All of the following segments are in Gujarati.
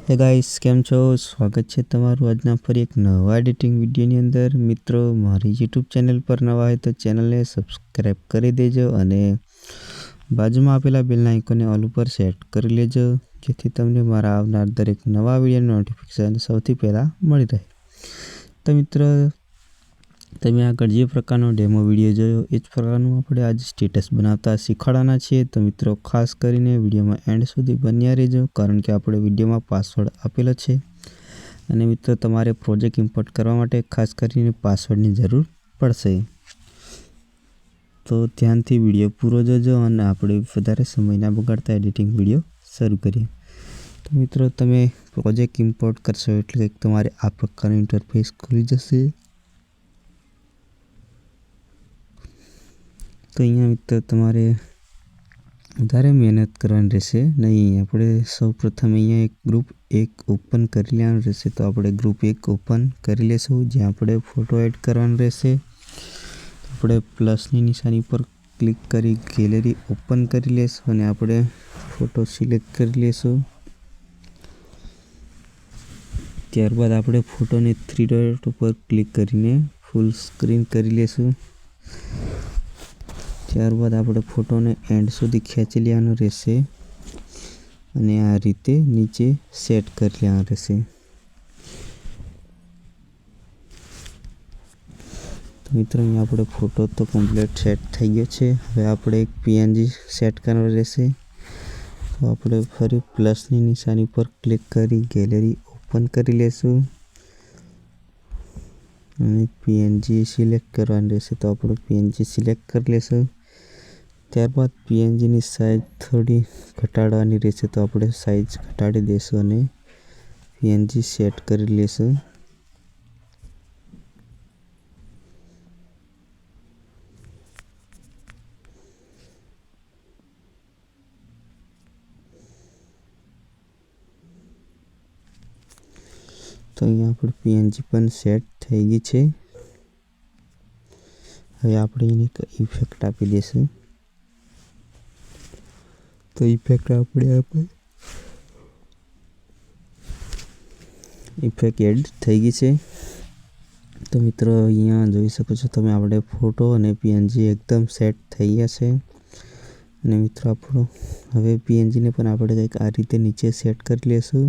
હે ગાઈસ, કેમ છો? સ્વાગત છે તમારું આજના ફરી એક નવા એડિટિંગ વિડીયોની અંદર. મિત્રો, મારી યુટ્યુબ ચેનલ પર નવા હોય તો ચેનલને સબસ્ક્રાઈબ કરી દેજો અને બાજુમાં આપેલા બેલના આઇકોનને ઓલ ઉપર સેટ કરી લેજો, જેથી તમને મારા આવનાર દરેક નવા વિડીયોનું નોટિફિકેશન સૌથી પહેલાં મળી રહે. તો મિત્રો, તમે આગળ જે પ્રકારનો ડેમો વિડીયો જોયો એ જ પ્રકારનું આપણે આજે સ્ટેટસ બનાવતા શીખવાડવાના છીએ. તો મિત્રો, ખાસ કરીને વિડીયોમાં એન્ડ સુધી બન્યા રહેજો, કારણ કે આપણે વિડીયોમાં પાસવર્ડ આપેલો છે અને મિત્રો તમારે પ્રોજેક્ટ ઇમ્પોર્ટ કરવા માટે ખાસ કરીને પાસવર્ડની જરૂર પડશે. તો ધ્યાનથી વિડીયો પૂરો જોજો અને આપણે વધારે સમય ના બગાડતા એડિટિંગ વિડીયો શરૂ કરીએ. તો મિત્રો, તમે પ્રોજેક્ટ ઇમ્પોર્ટ કરશો એટલે તમારે આ પ્રકારનું ઇન્ટરફેસ ખુલી જશે. તો અહીંયા મિત્રો તમારે વધારે મહેનત કરવાની રહેશે નહીં. આપણે સૌપ્રથમ અહીંયા એક ગ્રુપ ઓપન કરી લેવાનું રહેશે. તો આપણે ગ્રુપ 1 ઓપન કરી લેશું, જ્યાં આપણે ફોટો એડ કરવાનો રહેશે. આપણે પ્લસની નિશાની પર ક્લિક કરી ગેલેરી ઓપન કરી લેશું અને આપણે ફોટો સિલેક્ટ કરી લેશું. ત્યારબાદ આપણે ફોટોને 3 ડોટ ઉપર ક્લિક કરીને ફૂલ સ્ક્રીન કરી લેશું. ત્યારબાદ આપણે ફોટોને એન્ડ સુધી ખેંચી લેવાનો રહેશે અને આ રીતે નીચે સેટ કરી લેવાનો રહેશે. તો મિત્રો, અહીંયા આપણે ફોટો તો કમ્પ્લીટ સેટ થઈ ગયો છે. હવે આપણે એક પીએનજી સેટ કરવાનો રહેશે. તો આપણે ફરી પ્લસની નિશાની પર ક્લિક કરી ગેલેરી ઓપન કરી લેશું અને પીએનજી સિલેક્ટ કરવાનું રહેશે. તો આપણે પીએનજી સિલેક્ટ કરી લેશું. ત્યારબાદ પીએનજીની સાઇઝ થોડી ઘટાડવાની રહેશે. તો આપણે સાઇઝ ઘટાડી દઈશું અને પીએનજી સેટ કરી લેશું. તો અહીંયા આપણે પીએનજી પણ સેટ થઈ ગઈ છે. હવે આપણે એને એક ઇફેક્ટ આપી દઈશું. તો ઇફેક્ટ એડ થઈ ગઈ છે. તો મિત્રો, અહીંયા જોઈ શકો છો તમે, આપણે ફોટો અને પીએનજી એકદમ સેટ થઈ ગયા છે. અને મિત્રો, આપણો હવે પીએનજીને પણ આપણે કંઈક આ રીતે નીચે સેટ કરી લેશું.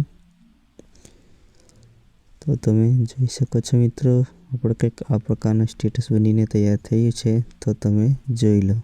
તો તમે જોઈ શકો છો મિત્રો, આપણે કંઈક આ પ્રકારનું સ્ટેટસ બનીને તૈયાર થયું છે. તો તમે જોઈ લો.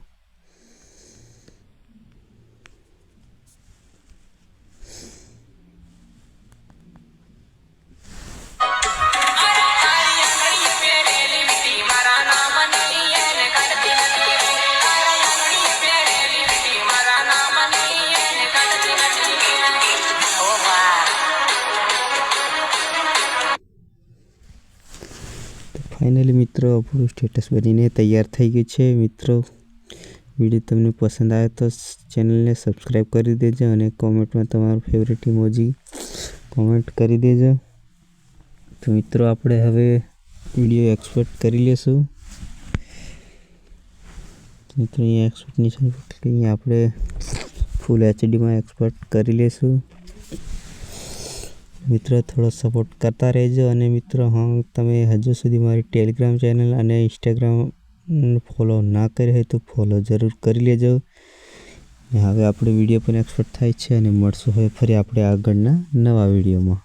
ફાઇનલી મિત્રો, આપણું સ્ટેટસ બનીને તૈયાર થઈ ગયું છે. મિત્રો, વિડીયો તમને પસંદ આવે તો ચેનલને સબસ્ક્રાઈબ કરી દેજો અને કોમેન્ટમાં તમારું ફેવરેટ ઇમોજી કોમેન્ટ કરી દેજો. તો મિત્રો, આપણે હવે વિડીયો એક્સપોર્ટ કરી લેશું. મિત્રો, અહીંયા એક્સપોર્ટની અહીંયા આપણે ફૂલ એચડીમાં એક્સપોર્ટ કરી લેશું. મિત્રો, થોડો સપોર્ટ કરતા રહેજો અને મિત્રો, તમે હજુ સુધી મારી ટેલિગ્રામ ચેનલ અને ઇન્સ્ટાગ્રામ ફોલો ના કરી હોય તો ફોલો જરૂર કરી લેજો. હવે આપણે વિડીયો પણ એક્સપોર્ટ થાય છે અને મળશું હવે ફરી આપણે આગળના નવા વિડીયોમાં.